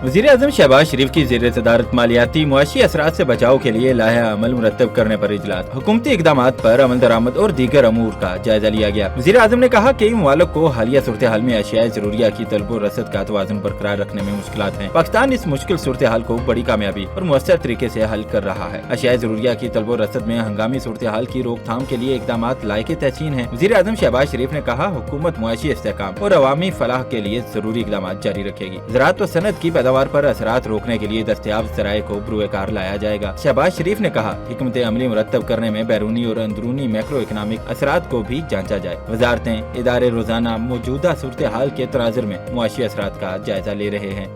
वज़ीर आज़म शहबाज शरीफ की ज़ेर सदारत मालियाती मुआशी असरात से बचाव के लिए लाया अमल मुरतब करने पर इजलास, हुकूमती इकदाम पर अमल दरामद और दीगर अमूर का जायजा लिया गया। वज़ीर आज़म ने कहा कई ममालिक को हालिया सूरत हाल में अशिया ज़रूरिया की तलब और रसद का तवाज़ुन बरकरार रखने में मुश्किलात हैं। पाकिस्तान इस मुश्किल सूरत हाल को बड़ी कामयाबी और मुअस्सर तरीके से हल कर रहा है। अशिया ज़रूरिया की तलब और रसद में हंगामी सूरत हाल की रोकथाम के लिए इकदाम लायके तहसीन है। वज़ीर आज़म शहबाज शरीफ ने कहा हुकूमत मुआशी इस्तेहकाम और अवामी फलाह के लिए जरूरी इकदाम जारी रखेगी। ज़राअत व सनत की पैदावार पर असरात रोकने के लिए दस्तयाब ज़राए को बरूए कार लाया जाएगा। शहबाज शरीफ ने कहा हिकमत अमली मुरतब करने में बैरूनी और अंदरूनी मैक्रो इकनॉमिक असरात को भी जांचा जाए। वजारतें इदारे रोजाना मौजूदा सूरत हाल के तनाजुर में मुआशी असरात का जायजा ले रहे हैं।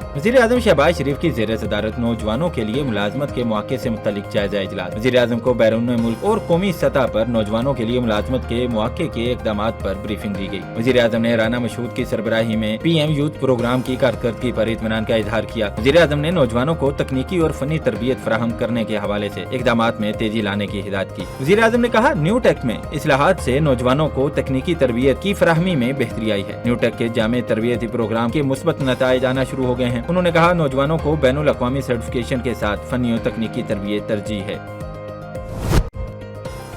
वज़ीर आज़म शहबाज शरीफ की ज़ेर सदारत नौजवानों के लिए मुलाजमत के मौके से मुतल्लिक जायजा इजलास। वज़ीर आज़म को बैरून मुल्क और कौमी सतह पर नौजवानों के लिए मुलाजमत के मौके के इक़दाम पर ब्रीफिंग दी गई। वज़ीर आज़म ने राना मशहूद की सरबराही में PM यूथ प्रोग्राम की कारकर्दगी पर इत्मीनान का इजहार किया। वज़ीर आज़म ने नौजवानों को तकनीकी और फनी तरबियत फराहम करने के हवाले से इक़दाम में तेजी लाने की हिदायत की। वज़ीर आज़म ने कहा न्यू टेक में इस्लाहात से नौजवानों को तकनीकी तरबियत की फराहमी में बेहतरी आई है। न्यू टेक के जामे तरबियती प्रोग्राम के मुस्बत नताइज आना शुरू हो गए हैं। उन्होंने कहा नौजवानों को बैनुल अक़वामी सर्टिफिकेशन के साथ फनी और तकनीकी तरबियत तरजीह है।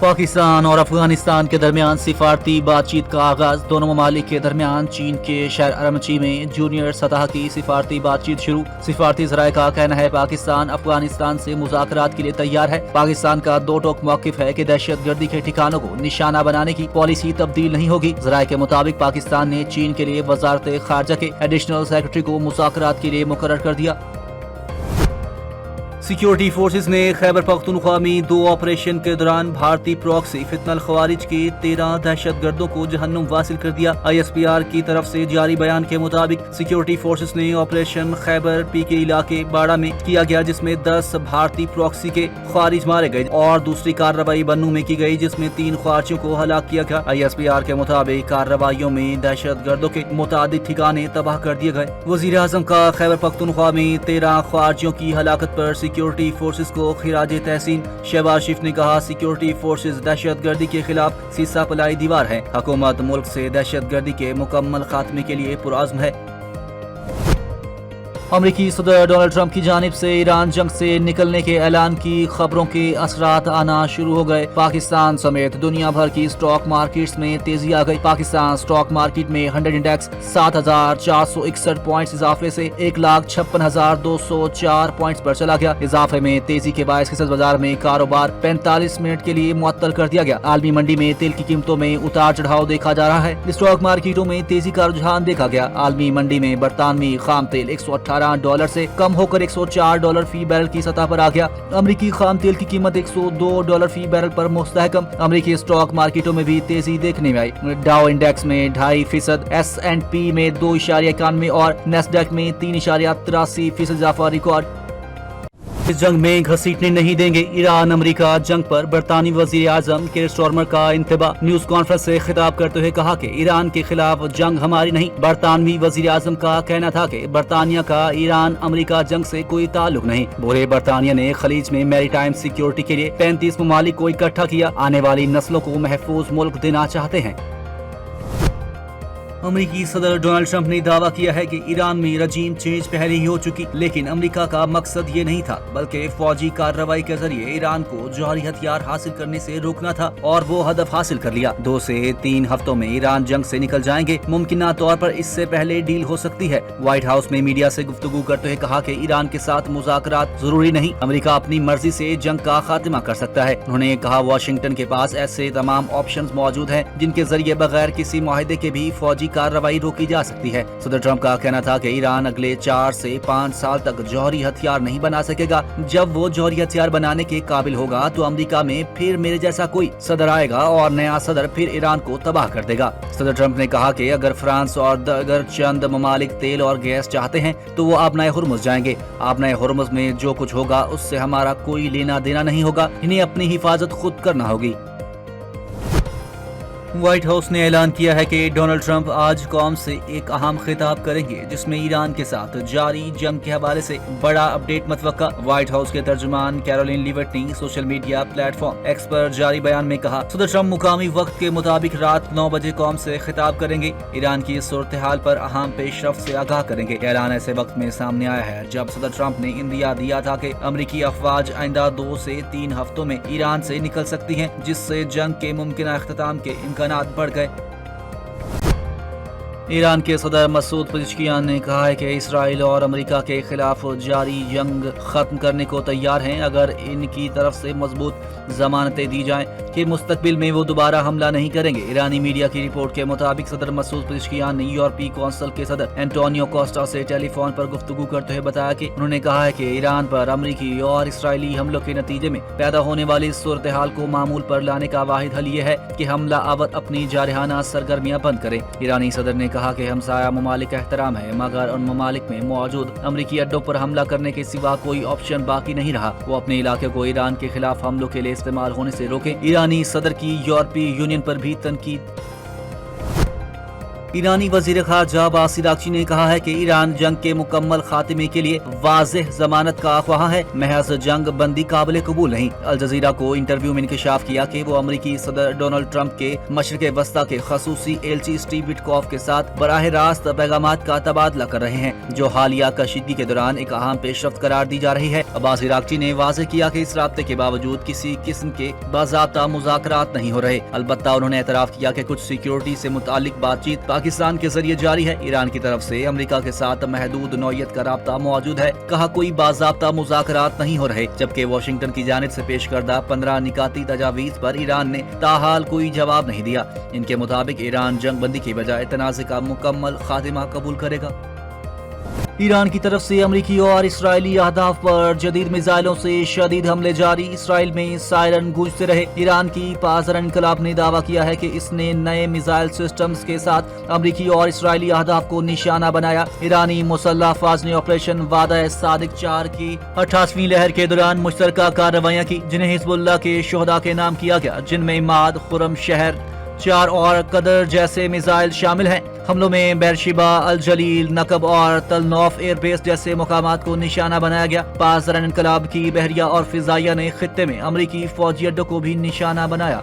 पाकिस्तान और अफगानिस्तान के दरमियान सिफारती बातचीत का आगाज। दोनों ममालिक के दरमियान चीन के शहर अरामची में जूनियर सतह की सिफारती बातचीत शुरू। सिफारती ज़राए का कहना है पाकिस्तान अफगानिस्तान से मुज़ाकरात के लिए तैयार है। पाकिस्तान का दो टोक मौक़िफ़ है कि दहशत गर्दी के ठिकानों को निशाना बनाने की पॉलिसी तब्दील नहीं होगी। ज़राए के मुताबिक पाकिस्तान ने चीन के लिए वज़ारत ख़ारजा के एडिशनल सेक्रेटरी को मुज़ाकरात के लिए मुकर्रर कर दिया। सिक्योरिटी फोर्सेस ने खैबर पख्तूनख्वा में 2 ऑपरेशन के दौरान भारतीय प्रॉक्सी फितनल खवारिज के 13 दहशत गर्दों को जहन्नुम वासिल कर दिया। ISPR की तरफ से जारी बयान के मुताबिक सिक्योरिटी फोर्सेस ने ऑपरेशन खैबर PK इलाके बाड़ा में किया गया, जिसमें 10 भारतीय प्रॉक्सी के खवारिज मारे गए और दूसरी कार्रवाई बन्नू में की गई जिसमें 3 खवारियों को हलाक किया गया। ISPR के मुताबिक कार्रवाइयों में दहशत गर्दों के मुतादिद ठिकाने तबाह कर दिए गए। वजीर आजम का खैबर पख्तूनख्वा में 13 खवारियों की हलाकत पर सिक्योरिटी फोर्सेस को खिराज तहसीन। शहबाज शरीफ ने कहा सिक्योरिटी फोर्सेस दहशत गर्दी के खिलाफ सीसा पलाई दीवार है। हुकूमत मुल्क से दहशत गर्दी के मुकम्मल खात्मे के लिए पुरअज़्म है। अमरीकी सदर डोनाल्ड ट्रंप की जानिब से ईरान जंग से निकलने के ऐलान की खबरों के असरात आना शुरू हो गए। पाकिस्तान समेत दुनिया भर की स्टॉक मार्केट्स में तेजी आ गई। पाकिस्तान स्टॉक मार्केट में 100 इंडेक्स 7,461 पॉइंट्स इजाफे से 1,56,204 पॉइंट्स पर चला गया। इजाफे में तेजी के बायस हिस्सा बाजार में कारोबार 45 मिनट के लिए मुअत्तल कर दिया गया। आलमी मंडी में तेल की कीमतों में उतार चढ़ाव देखा जा रहा है। स्टॉक मार्केटों में तेजी का रुझान देखा गया। आलमी मंडी में बरतानवी खाम तेल $118 से कम होकर $104 फी बैरल की सतह पर आ गया। अमरीकी खाम तेल की कीमत $102 फी बैरल पर मुस्तहकम। अमरीकी स्टॉक मार्केटों में भी तेजी देखने में आई। डाउ इंडेक्स में 2.5%, S&P में 2.91 और नेस्डैक में 3.83% इजाफा रिकॉर्ड। इस जंग में घसीटने नहीं देंगे। ईरान अमेरिका जंग पर बरतानी वजीर आजम केर स्टारमर का इंतबा। न्यूज कॉन्फ्रेंस से खिताब करते हुए कहा कि ईरान के खिलाफ जंग हमारी नहीं। बरतानवी वजीर आजम का कहना था कि बरतानिया का ईरान अमेरिका जंग से कोई ताल्लुक नहीं। बोले बरतानिया ने खलीज में मैरीटाइम सिक्योरिटी के लिए 35 ममालिक को इकट्ठा किया। आने वाली नस्लों को महफूज मुल्क देना चाहते हैं। अमरीकी सदर डोनाल्ड ट्रंप ने दावा किया है कि ईरान में रजीम चेंज पहले ही हो चुकी, लेकिन अमेरिका का मकसद ये नहीं था बल्कि फौजी कार्रवाई के जरिए ईरान को जौहरी हथियार हासिल करने से रोकना था और वो हदफ हासिल कर लिया। 2 से 3 हफ्तों में ईरान जंग से निकल जाएंगे। मुमकिन तौर पर इससे पहले डील हो सकती है। व्हाइट हाउस में मीडिया से गुफ्तगू करते हुए कहा कि ईरान के साथ मुज़ाकरात जरूरी नहीं, अमेरिका अपनी मर्जी से जंग का खात्मा कर सकता है। उन्होंने कहा वाशिंगटन के पास ऐसे तमाम ऑप्शंस मौजूद हैं जिनके जरिए बगैर किसी मुआहदे के भी फौजी कार्रवाई रोकी जा सकती है। सदर ट्रंप का कहना था कि ईरान अगले 4 से 5 साल तक जौहरी हथियार नहीं बना सकेगा। जब वो जौहरी हथियार बनाने के काबिल होगा तो अमेरिका में फिर मेरे जैसा कोई सदर आएगा और नया सदर फिर ईरान को तबाह कर देगा। सदर ट्रंप ने कहा कि अगर फ्रांस और अगर चंद ममालिक तेल और गैस चाहते हैं तो वो आबनाए हुर्मुज जाएंगे। आबनाए हुर्मुज में जो कुछ होगा उससे हमारा कोई लेना देना नहीं होगा। इन्हें अपनी हिफाजत खुद करना होगी। व्हाइट हाउस ने ऐलान किया है कि डोनाल्ड ट्रंप आज कौम से एक अहम खिताब करेंगे जिसमें ईरान के साथ जारी जंग के हवाले से बड़ा अपडेट मतवक्का। व्हाइट हाउस के तर्जुमान कैरोलिन लीविट ने सोशल मीडिया प्लेटफॉर्म एक्स पर जारी बयान में कहा, सदर ट्रंप मुकामी वक्त के मुताबिक रात 9 बजे कौम से खिताब करेंगे, ईरान की सूरत हाल पर अहम पेशरफ्त से आगाह करेंगे। ऐलान ऐसे वक्त में सामने आया है जब सदर ट्रंप ने इंदिया दिया था कि अमरीकी अफवाज आइंदा 2 से 3 हफ्तों में ईरान से निकल सकती हैं, जिससे जंग के मुमकिन इख्तिताम के इम्कानात बढ़ गए। ईरान के सदर मसूद पेज़ेश्कियान ने कहा है कि इसराइल और अमेरिका के खिलाफ जारी जंग खत्म करने को तैयार हैं अगर इनकी तरफ से मजबूत जमानतें दी जाएं कि मुस्तकबिल में वो दोबारा हमला नहीं करेंगे। ईरानी मीडिया की रिपोर्ट के मुताबिक सदर मसूद पेज़ेश्कियान ने यूरोपीय कौंसिल के सदर एंटोनियो कोस्टा से टेलीफोन पर गुफ्तगू करते हुए बताया कि उन्होंने कहा है कि ईरान पर अमरीकी और इसराइली हमलों के नतीजे में पैदा होने वाली सूरत हाल को मामूल पर लाने का वाहिद हल ये है कि हमला आवर अपनी जारहाना सरगर्मियां बंद करे। ईरानी सदर ने कहा कि हमसाया ममालिक का एहतराम है मगर उन ममालिक में मौजूद अमरीकी अड्डों पर हमला करने के सिवा कोई ऑप्शन बाकी नहीं रहा। वो अपने इलाके को ईरान के खिलाफ हमलों के लिए इस्तेमाल होने से रोके। ईरानी सदर की यूरोपीय यूनियन पर भी तनकीद। ईरानी वजीर खारजा अब्बास इराक्ची ने कहा है कि ईरान जंग के मुकम्मल खात्मे के लिए वाज़ेह जमानत का ख्वाह है, महज जंग बंदी काबिल कबूल नहीं। अल जजीरा को इंटरव्यू में इंकशाफ किया कि वो अमरीकी सदर डोनाल्ड ट्रंप के मशरिक़ वस्ता के खसूसी एलची स्टीव विटकॉफ के साथ बराह रास्त पैगामात का तबादला कर रहे हैं, जो हालिया कशीदगी के दौरान एक अहम पेशरफ्त करार दी जा रही है। अब्बास इराक्ची ने वाज़ेह किया कि इस राब्ते के बावजूद किसी किस्म के बाज़ाब्ता मुज़ाकरात नहीं हो रहे। अलबत्ता उन्होंने एतराफ़ किया कि कुछ सिक्योरिटी से मुतालिक बातचीत पाकिस्तान के जरिए जारी है। ईरान की तरफ से अमेरिका के साथ महदूद नौयत का राब्ता मौजूद है। कहा कोई बाज़ाब्ता मुज़ाकरात नहीं हो रहे, जबकि वाशिंगटन की जानिब से पेश करदा 15 निकाती तजावीज़ पर ईरान ने ताहाल कोई जवाब नहीं दिया। इनके मुताबिक ईरान जंग बंदी की बजाय तनाज़े का मुकम्मल खात्मा कबूल करेगा। ईरान की तरफ से अमरीकी और इसराइली अहदाफ पर जदीद मिसाइलों से शदीद हमले जारी। इसराइल में सायरन गूंजते रहे। ईरान की पासरन इनकलाब ने दावा किया है कि इसने नए मिसाइल सिस्टम्स के साथ अमरीकी और इसराइली अहदाफ को निशाना बनाया। ईरानी मुसल्लह अफवाज ने ऑपरेशन वादा सादिक 4 की 88वीं लहर के दौरान मुश्तरका कार्रवाइयां की, जिन्हें हिजबुल्लाह के शोहदा के नाम किया गया, जिनमें माद, खुरम शहर 4 और कदर जैसे मिसाइल शामिल हैं। हमलों में बेरशिबा, अल जलील, नकब और तलनौफ एयरबेस जैसे मुकामात को निशाना बनाया गया। पासरन इनकलाब की बहरिया और फिजाइया ने खित्ते में अमरीकी फौजी अड्डों को भी निशाना बनाया।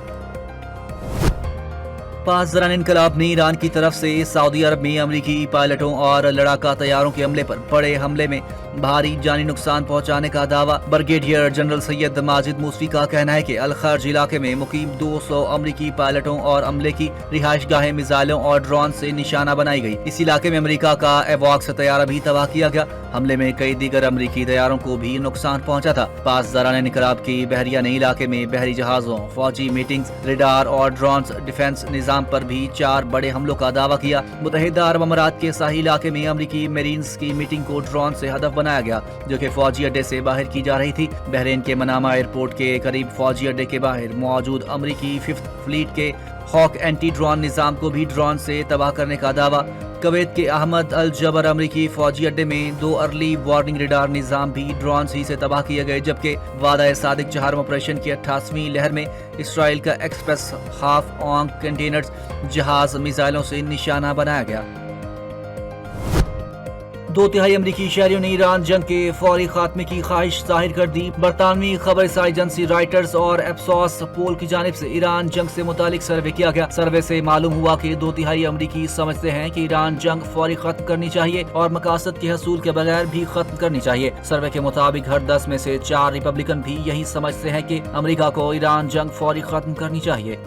पासरन इनकलाब ने ईरान की तरफ से सऊदी अरब में अमरीकी पायलटों और लड़ाका तैयारों के हमले पर बड़े हमले में भारी जानी नुकसान पहुंचाने का दावा। ब्रिगेडियर जनरल सैयद माजिद मूसवी का कहना है कि अल खर्ज इलाके में मुकीम 200 अमरीकी पायलटों और अमले की रिहाइश गाहें मिसाइलों और ड्रोन से निशाना बनाई गई। इस इलाके में अमेरिका का एवॉक्स तैयारा भी तबाह किया गया। हमले में कई दीगर अमरीकी तैयारों को भी नुकसान पहुंचा था। पासदारान इनकलाब की बहरिया ने इलाके में बहरी जहाजों, फौजी मीटिंग्स, रेडार और ड्रोन डिफेंस निजाम पर भी 4 बड़े हमलों का दावा किया। मुत्तहिदा अरब अमारात के साही इलाके में अमरीकी मेरीन्स की मीटिंग को ड्रोन से हदफ बनाया गया, जो कि फौजी अड्डे से बाहर की जा रही थी। बहरीन के मनामा एयरपोर्ट के करीब फौजी अड्डे के बाहर मौजूद अमरीकी 5th फ्लीट के हॉक एंटी ड्रोन निजाम को भी ड्रोन से तबाह करने का दावा। कुवैत के अहमद अल जबर अमरीकी फौजी अड्डे में 2 अर्ली वार्निंग रेडार निजाम भी ड्रोन ही से तबाह किए गए, जबकि वादा सादिक 4 ऑपरेशन की 88वीं लहर में इसराइल का एक्सप्रेस हाफ ऑन कंटेनर्स जहाज मिसाइलों से निशाना बनाया गया। 2/3 अमरीकी शहरियों ने ईरान जंग के फौरी खात्मे की ख्वाहिश जाहिर कर दी। बरतानवी खबर एजेंसी राइटर्स और एप्सोस पोल की जानिब से ईरान जंग से मुतालिक सर्वे किया गया। सर्वे से मालूम हुआ कि 2/3 अमरीकी समझते हैं कि ईरान जंग फौरी खत्म करनी चाहिए और मकासद के हसूल के बगैर भी खत्म करनी चाहिए। सर्वे के मुताबिक हर 10 में से 4 रिपब्लिकन भी यही समझते हैं कि अमरीका को ईरान जंग फौरी खत्म करनी चाहिए।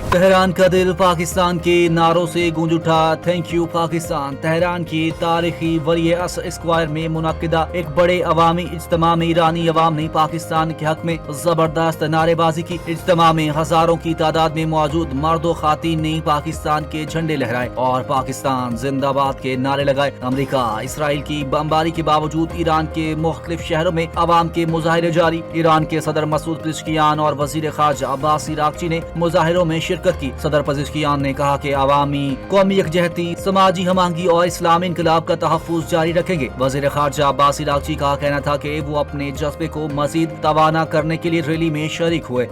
तेहरान का दिल पाकिस्तान के नारों से गूंज उठा। Thank you Pakistan. तेहरान की तारीखी वली असर स्क्वायर में मुनक्किदा एक बड़े अवामी इज्तिमा में ईरानी अवाम ने पाकिस्तान के हक में जबरदस्त नारेबाजी की। इज्तिमा में हजारों की तादाद में मौजूद मर्दो खातीन ने पाकिस्तान के झंडे लहराए और पाकिस्तान जिंदाबाद के नारे लगाए। अमेरिका इसराइल की बमबारी के बावजूद ईरान के मुख्तलिफ शहरों में अवाम के मुजाहिरे जारी। ईरान के सदर मसूद पेज़ेश्कियान और वजीर खारजा अब्बास इराक्ची ने मुजाहिरों में शिरकत की। सदर पेज़ेश्कियान ने कहा कि अवामी कौमी यकजहती, समाजी हमआहंगी और इस्लामी इनकलाब का तहफ़्फ़ुज़ जारी रखेंगे। वज़ीर ख़ारजा अब्बास इराक्ची का कहना था कि वो अपने जज्बे को मज़ीद तवाना करने के लिए रैली में शरीक हुए।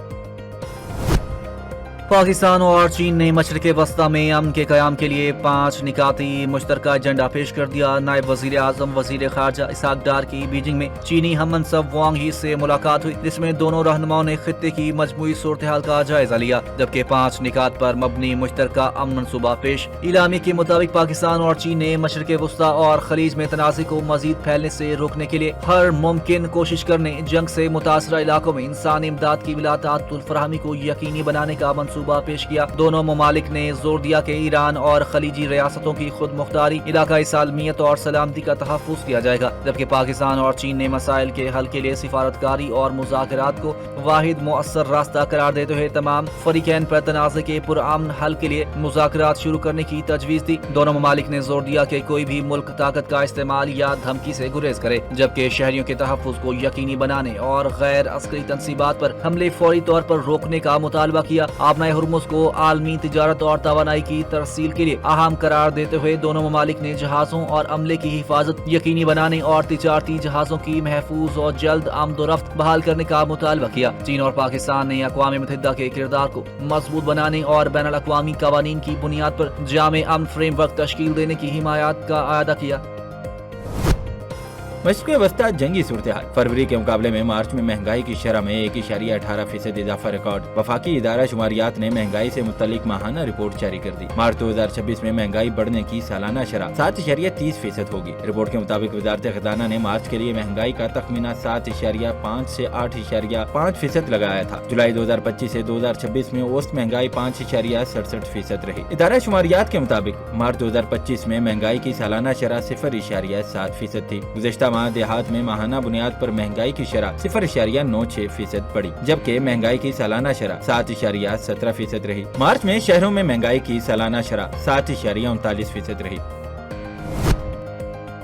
पाकिस्तान और चीन ने मशरक़ वस्ता में अमन के क़याम के लिए 5 निकाती मुश्तरका एजेंडा पेश कर दिया। नायब वज़ीर आज़म वज़ीर ख़ारजा इसहाक़ डार की बीजिंग में चीनी हममनसब वांग ही से मुलाकात हुई, जिसमें दोनों रहनुमाओं ने खित्ते की मजमूई सूरत हाल का जायजा लिया, जबकि 5 निकात पर मबनी मुश्तरका अमन मनसूबा पेश। इलामी के मुताबिक पाकिस्तान और चीन ने मशरक़ वस्ता और खलीज में तनाज़े को मज़ीद फैलने से रोकने के लिए हर मुमकिन कोशिश करने, जंग से मुतासरा इलाकों में इंसानी इमदाद की बिलातातुल फराहमी को यकीनी बनाने का मनसूबा पेश किया। दोनों ममालिक ने जोर दिया कि ईरान और खलीजी रियासतों की खुद मुख्तारी, इलाकाई सालमियत और सलामती का तहफ़्फ़ुज़ किया जाएगा, जबकि पाकिस्तान और चीन ने मसाइल के हल के लिए सिफारतकारी और मुज़ाकरात को वाहिद मुअस्सर रास्ता करार देते हुए तमाम फरीकैन पर तनाज़े के पुरअमन हल के लिए मुज़ाकरात शुरू करने की तजवीज़ दी। दोनों ममालिक ने जोर दिया कि कोई भी मुल्क ताकत का इस्तेमाल या धमकी से गुरेज करे, जबकि शहरियों के तहफ़्फ़ुज़ को यकीनी बनाने और गैर अस्करी तंसीबात पर हमले फौरी तौर पर रोकने का मुतालबा किया। आबनाए हुर्मुज़ को आलमी तिजारत और तवानाई की तरसील के लिए अहम करार देते हुए दोनों ममालिक ने जहाज़ों और अमले की हिफाजत यकीनी बनाने और तिजारती जहाज़ों की महफूज और जल्द आमदोरफ्त बहाल करने का मुतालबा किया। चीन और पाकिस्तान ने अक़वाम मुत्तहिदा के किरदार को मजबूत बनाने और बैनुल अक़वामी क़वानीन की बुनियाद पर जामे अमन फ्रेमवर्क तश्कील देने की हिमायत का आदा किया। मशरक़ वस्ता जंगी सूरत हाल। फरवरी के मुकाबले में मार्च में महंगाई की शरह में 1.18% इजाफा रिकॉर्ड। वफाकी इदारा शुमारियात ने महंगाई से मुतल्लिक माहाना रिपोर्ट जारी कर दी। मार्च 2026 में महंगाई बढ़ने की सालाना शरह 7.30% होगी। रिपोर्ट के मुताबिक वजारत खजाना ने मार्च के लिए महंगाई का तखमीना 7.5 से 8.5% लगाया था। जुलाई 2025 से 2026 में औसत महंगाई 5.67% रही। इदारा शुमारियात के मुताबिक मार्च 2025 में महंगाई की सालाना शरह 0.7% थी। गुज़श्ता माह देहात में माहाना बुनियाद पर महंगाई की शरह 0.96% बढ़ी, जबकि महंगाई की सालाना शरह 7.17% रही। मार्च में शहरों में महंगाई की सालाना शरह 7.39% रही।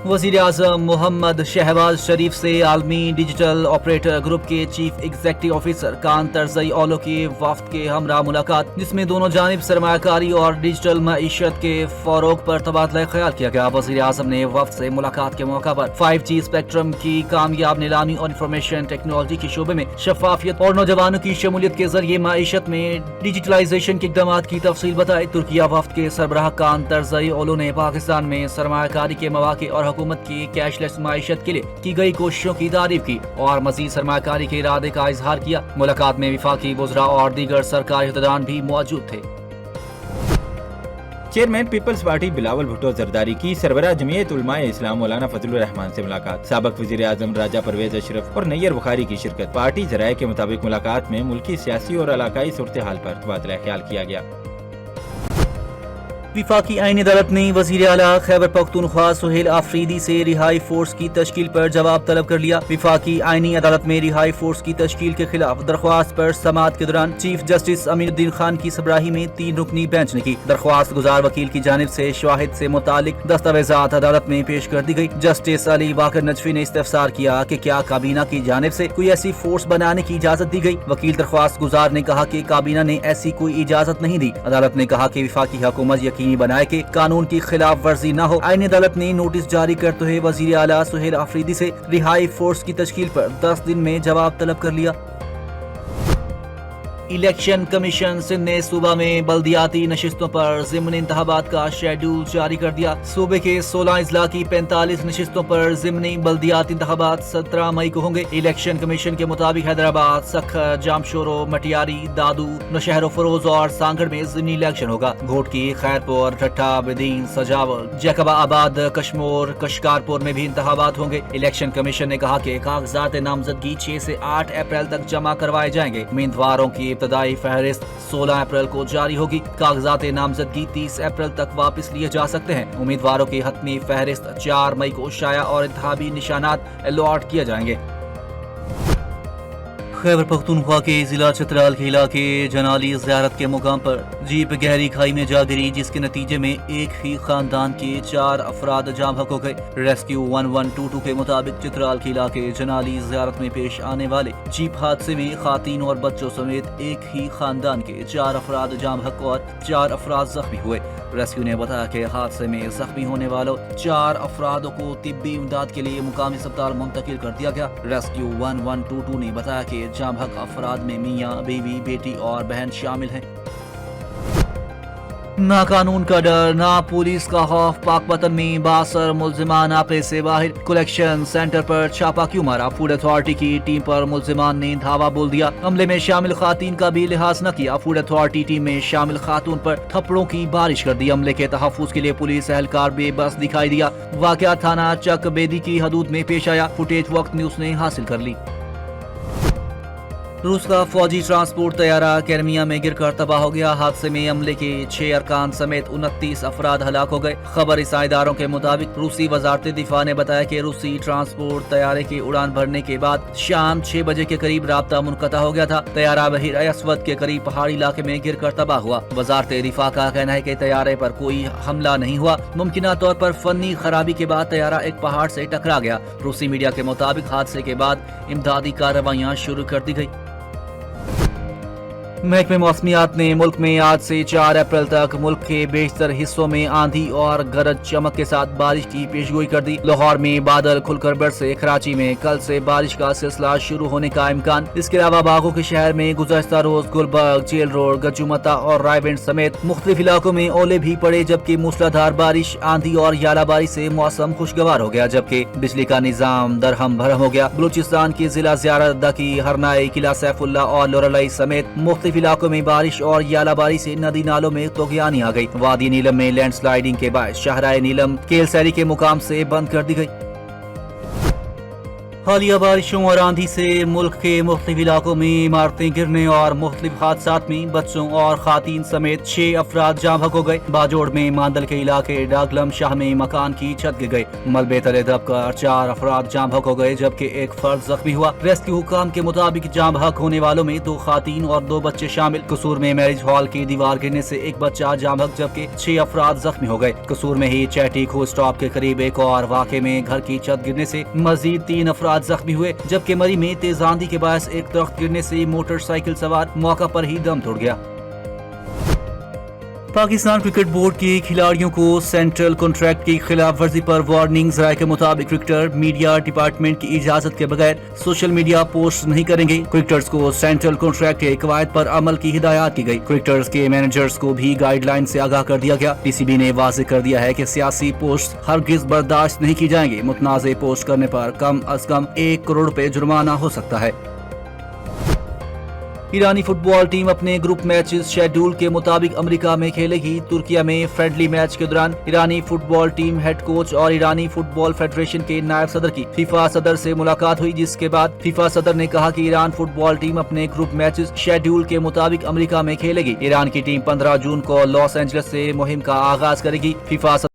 वज़ीर आज़म मोहम्मद शहबाज शरीफ से आलमी डिजिटल ऑपरेटर ग्रुप के चीफ एग्जीक्यूटिव ऑफिसर कान तरज़ई ओलो के वफ्द के हमरा मुलाकात, जिसमें दोनों जानिब सरमायाकारी और डिजिटल मईशत के फ़रोग पर तबादला ख्याल किया गया। वज़ीर आज़म ने वफ्द से मुलाकात के मौका पर 5G स्पेक्ट्रम की कामयाब नीलामी और इंफॉर्मेशन टेक्नोलॉजी के शोबे में शफाफियत और नौजवानों की शमूलियत के जरिए मईशत में डिजिटलाइजेशन के इक़दाम की तफसील बताई। तुर्किया वफ्द के सरबराह कान तरज़ई ओलो ने पाकिस्तान में सरमायाकारी के मौके और हुकूमत की कैशलेस माइशत के लिए की गई कोशिशों की तारीफ की और मजीद सरमायाकारी के इरादे का इजहार किया। मुलाकात में वफाकी वज़रा और दीगर सरकारी अहदेदार भी मौजूद थे। चेयरमैन पीपल्स पार्टी बिलावल भुट्टो जरदारी की सरबराह जमीयत उलमाए इस्लाम मौलाना फजलुर रहमान से मुलाकात। साबिक़ वज़ीर आज़म राजा परवेज अशरफ और नैयर बुखारी की शिरकत। पार्टी ज़राए के मुताबिक मुलाकात में मुल्की सियासी और इलाकाई सूरत हाल पर तबादला ख्याल किया गया। विफाकी आईनी अदालत ने वज़ीर आला खैबर पख्तूनख्वा सुहेल आफरीदी से रिहाई फोर्स की तश्कील पर जवाब तलब कर लिया। विफाकी आईनी अदालत में रिहाई फोर्स की तश्कील के खिलाफ दरख्वास्त पर समाअत के दौरान चीफ जस्टिस अमीनुद्दीन खान की सबराही में 3 रुकनी बेंच ने की। दरख्वास्त गुजार वकील की जानिब से शवाहिद से मुतालिक दस्तावेजात अदालत में पेश कर दी गई। जस्टिस अली वाकर नजफी ने इस्तफसार किया कि क्या काबीना की जानिब से कोई ऐसी फोर्स बनाने की इजाजत दी गई। वकील दरख्वास्त गुजार ने कहा कि काबीना ने ऐसी कोई इजाजत नहीं दी। अदालत ने कहा कि विफाकी हुकूमत यकीनी बनाए कि कानून की खिलाफ वर्जी न हो। आईनी अदालत ने नोटिस जारी करते हुए वज़ीर आला सुहेल आफरीदी से रिहाई फोर्स की तश्कील पर 10 दिन में जवाब तलब कर लिया। इलेक्शन कमीशन सिंध ने सूबा में बल्दियाती नशिस्तों पर ज़िमनी इंतखाबात का शेड्यूल जारी कर दिया। सूबे के 16 अजला की 45 नशिस्तों पर ज़िमनी बल्दियाती इंतखाबात 17 मई को होंगे। इलेक्शन कमीशन के मुताबिक हैदराबाद, सखर, जामशोरो, मटियारी, दादू, नौशहर फरोज और सांगड़ में ज़िमनी इलेक्शन होगा। घोटकी, खैरपुर, ठट्ठा, बेदीन, सजावल, जैकबाबाद, कश्मोर, कशकारपुर में भी इंतखाबात होंगे। इलेक्शन कमीशन ने कहा कि कागजात नामजदगी 6 से 8 अप्रैल तक जमा करवाए जाएंगे। उम्मीदवारों की इब्तदाई फहरिस्त 16 अप्रैल को जारी होगी। कागजात नामजदगी 30 अप्रैल तक वापस लिए जा सकते हैं। उम्मीदवारों की हतमी फहरिस्त 4 मई को शाया और इंतखाबी निशानात अलॉट किए जाएंगे। खैबर पख्तूनख्वा के जिला चतराल के इलाके जनाली ज़ियारत के मुकाम पर जीप गहरी खाई में जा गिरी, जिसके नतीजे में एक ही खानदान के 4 अफराद जाम हक हो गए। रेस्क्यू 1122 के मुताबिक चित्राल के इलाके जनाली ज़ियारत में पेश आने वाले जीप हादसे में खातीन और बच्चों समेत एक ही खानदान के 4 अफराद जाम हक और 4 अफराद जख्मी हुए। रेस्क्यू ने बताया कि हादसे में जख्मी होने वालों 4 अफरादों को तिब्बी इमदाद के लिए मुकामी अस्पताल मुंतकिल कर दिया गया। रेस्क्यू 1122 ने बताया कि जाम हक अफराद में मियाँ, बीवी, बेटी और बहन शामिल हैं। ना कानून का डर ना पुलिस का खौफ, पाक वतन में 62 मुल्जिमान आपे से बाहर, कलेक्शन सेंटर पर छापा क्यों मारा? फूड अथॉरिटी की टीम पर मुल्जिमान ने धावा बोल दिया। हमले में शामिल खातून का भी लिहाज न किया। फूड अथॉरिटी टीम में शामिल खातून पर थप्पड़ों की बारिश कर दी। हमले के तहफ्फुज के लिए पुलिस एहलकार बेबस दिखाई दिया। वाकया थाना चक बेदी की हदूद में पेश आया। फुटेज वक्त न्यूज ने हासिल कर ली। रूस का फौजी ट्रांसपोर्ट तैयारा क्रिमिया में गिरकर तबाह हो गया। हादसे में अमले के 6 अरकान समेत 29 अफराद हलाक हो गए। खबर इदारों के मुताबिक रूसी वजारत दिफा ने बताया कि रूसी ट्रांसपोर्ट तैयारे की उड़ान भरने के बाद शाम 6 बजे के करीब राब्ता मुनक़ता हो गया था। तैयारा बहिर असवद के करीब पहाड़ी इलाके में गिरकर तबाह हुआ। वजारत दिफा का कहना है कि तैयारे पर कोई हमला नहीं हुआ। मुमकिना तौर पर फनी खराबी के बाद तैयारा एक पहाड़ से टकरा गया। रूसी मीडिया के मुताबिक हादसे के बाद इमदादी कार्रवाइयां शुरू कर दी गई। महकमे मौसमियात ने मुल्क में आज से 4 अप्रैल तक मुल्क के बेशतर हिस्सों में आंधी और गरज चमक के साथ बारिश की पेशगोई कर दी। लाहौर में बादल खुलकर बरसे। कराची में कल से बारिश का सिलसिला शुरू होने का इम्कान। इसके अलावा बागों के शहर में गुज़श्ता रोज गुलबर्ग, जेल रोड, गजुमता और रायवेंड समेत मुख्तलिफ इलाकों में ओले भी पड़े, जबकि मूसलाधार बारिश, आंधी और यालाबारी से मौसम खुशगवार हो गया, जबकि बिजली का निजाम दरहम भरम हो गया। बलूचिस्तान की जिला ज़ियारत दकी, हरनाई, किला सैफुल्ला और लोरलाई समेत मुख्तलिफ इलाकों में बारिश और यालाबारी से नदी नालों में तोगयानी आ गई। वादी नीलम में लैंडस्लाइडिंग के बाद शाहराए नीलम केलसैरी के मुकाम से बंद कर दी गई। हालिया बारिशों और आंधी से मुल्क के मुख्तलिफ इलाकों में इमारतें गिरने और मुख्तलिफ हादसात में बच्चों और खातीन समेत 6 अफराद जाँ बहक हो गए। बाजोड़ में मांदल के इलाके डागलम शाह में मकान की छत गिर गई। मलबे तले दबकर 4 अफराद जाँ बहक हो गए, जबकि एक फर्द जख्मी हुआ। रेस्क्यू हुकाम के मुताबिक जाँ बहक होने वालों में 2 खातीन और 2 बच्चे शामिल। कसूर में मैरिज हॉल की दीवार गिरने से एक बच्चा जाँ बहक, जबकि 6 अफराद जख्मी हो गए। कसूर में ही चैटी खो स्टॉप के करीब एक और वाक़े में घर की छत गिरने से मजीद 3 अफराद जख्मी हुए, जबकि मरी में तेज आंधी के बायस एक दरख्त गिरने से मोटरसाइकिल सवार मौका पर ही दम तोड़ गया। पाकिस्तान क्रिकेट बोर्ड के खिलाड़ियों को सेंट्रल कॉन्ट्रैक्ट की खिलाफ वर्जी पर वार्निंग। राय के मुताबिक क्रिकेटर मीडिया डिपार्टमेंट की इजाजत के बगैर सोशल मीडिया पोस्ट नहीं करेंगे। क्रिकेटर्स को सेंट्रल कॉन्ट्रैक्ट के कवायद पर अमल की हिदायत की गई। क्रिकेटर्स के मैनेजर्स को भी गाइडलाइन से आगाह कर दिया गया। पीसीबी ने वाज़ेह कर दिया है कि सियासी पोस्ट हरगिज बर्दाश्त नहीं की जाएंगी। मुतनाज़े पोस्ट करने पर कम अज कम 1 करोड़ रुपए जुर्माना हो सकता है। ईरानी फुटबॉल टीम अपने ग्रुप मैचेस शेड्यूल के मुताबिक अमेरिका में खेलेगी। तुर्किया में फ्रेंडली मैच के दौरान ईरानी फुटबॉल टीम हेड कोच और ईरानी फुटबॉल फेडरेशन के नायब सदर की फीफा सदर से मुलाकात हुई, जिसके बाद फीफा सदर ने कहा कि ईरान फुटबॉल टीम अपने ग्रुप मैचेस शेड्यूल के मुताबिक अमेरिका में खेलेगी। ईरान की टीम 15 जून को लॉस एंजलिस से मुहिम का आगाज करेगी। फीफा